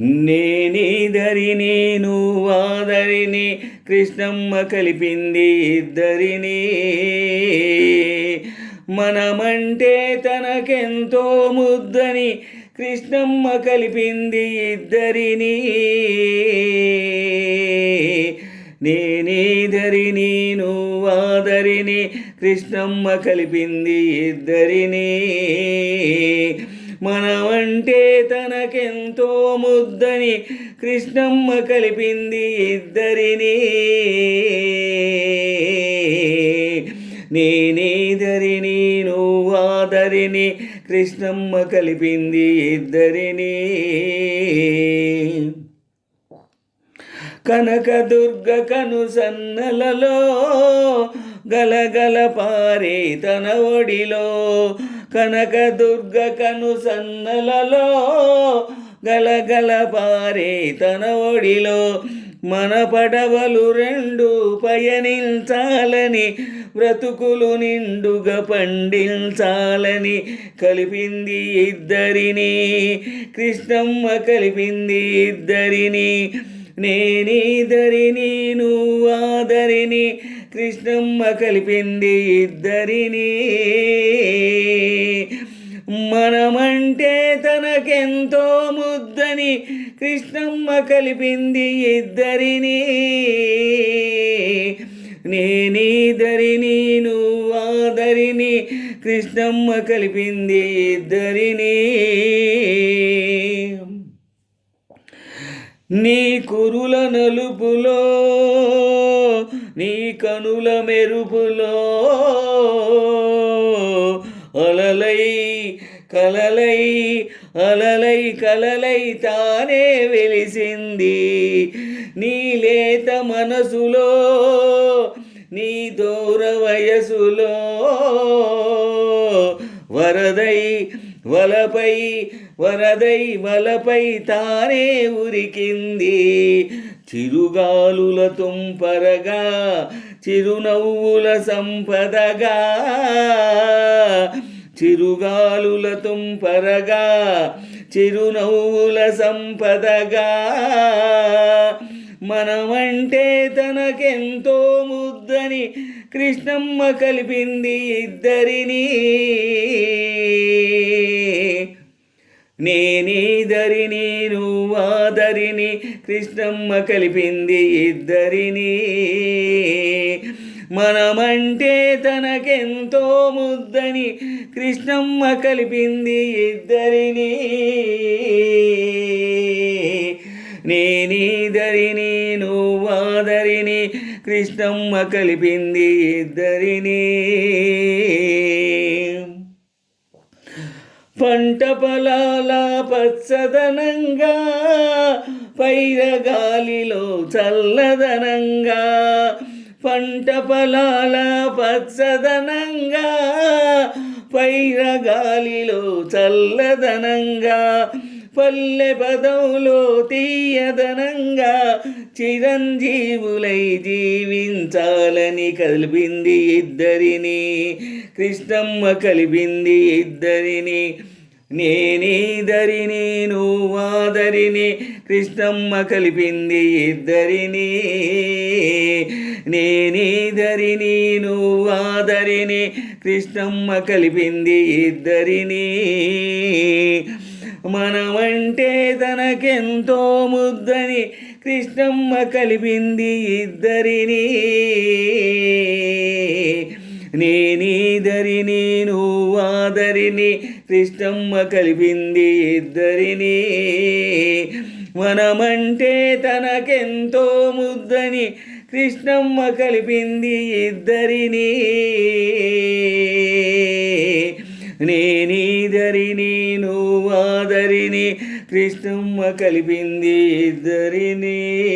నేనీదరిని నువ్వాదరిని కృష్ణమ్మ కలిపింది ఇద్దరిని. మనమంటే తనకెంతో ముద్దని కృష్ణమ్మ కలిపింది ఇద్దరిని. నేనీదరిని నువ్వాదరిని కృష్ణమ్మ కలిపింది ఇద్దరిని. మనమంటే తనకెంతో ముద్దని కృష్ణమ్మ కలిపింది ఇద్దరిని. నేనీదరిని నువ్వాదరిని కృష్ణమ్మ కలిపింది ఇద్దరిని. కనకదుర్గ కనుసన్నలలో గలగల పారే తన ఒడిలో. కనకదుర్గ కనుసన్నలలో గలగల పారే తన ఒడిలో. మన పడవలు రెండు పయనించాలని బ్రతుకులు నిండుగా పండించాలని కలిపింది ఇద్దరిని. కృష్ణమ్మ కలిపింది ఇద్దరిని. నేనీదరిని నువ్వాదరిని కృష్ణమ్మ కలిపింది ఇద్దరిని. మనమంటే తనకెంతో ముద్దని కృష్ణమ్మ కలిపింది ఇద్దరిని. నేనీదరిని నువ్వాదరిని కృష్ణమ్మ కలిపింది ఇద్దరిని. నీ కురుల నలుపులో నీ కనుల మెరుపులో అలలై కలలై అలలై కలలై తానే వెలిసింది. నీ లేత మనసులో నీ దూర వయసులో వరదై వలపై వరదై వలపై తానే ఉరికింది. చిరుగాలుల తుంపరగా చిరునవ్వుల సంపదగా. చిరుగాలుల తుంపరగా చిరునవ్వుల సంపదగా. మనమంటే తనకెంతో ముద్దని కృష్ణమ్మ కలిపింది ఇద్దరిని. నేనీదరిని నువ్వాదరిని కృష్ణమ్మ కలిపింది ఇద్దరిని. మనమంటే తనకెంతో ముద్దని కృష్ణమ్మ కలిపింది ఇద్దరిని. నేనీదరిని నువ్వాదరిని కృష్ణమ్మ కలిపింది ఇద్దరిని. పంట పొలాల పచ్చదనంగా పైరగాలిలో చల్లదనంగా. పంట పొలాల పచ్చదనంగా పైరగాలిలో చల్లదనంగా. పల్లె పదవులో తీయదనంగా చిరంజీవులై జీవించాలని కలిపింది ఇద్దరిని. కృష్ణమ్మ కలిపింది ఇద్దరిని. నేనీదరిని నువ్వాదరిని కృష్ణమ్మ కలిపింది ఇద్దరిని. నేనీదరిని నువ్వాదరిని కృష్ణమ్మ కలిపింది ఇద్దరిని. మనమంటే తనకెంతో ముద్దని కృష్ణమ్మ కలిపింది ఇద్దరిని. నేనీదరిని నువ్వాదరిని కృష్ణమ్మ కలిపింది ఇద్దరిని. మనమంటే తనకెంతో ముద్దని కృష్ణమ్మ కలిపింది ఇద్దరిని. నేనీదరిని నువ్వాదరిని కృష్ణమ్మ కలిపింది ఇద్దరిని.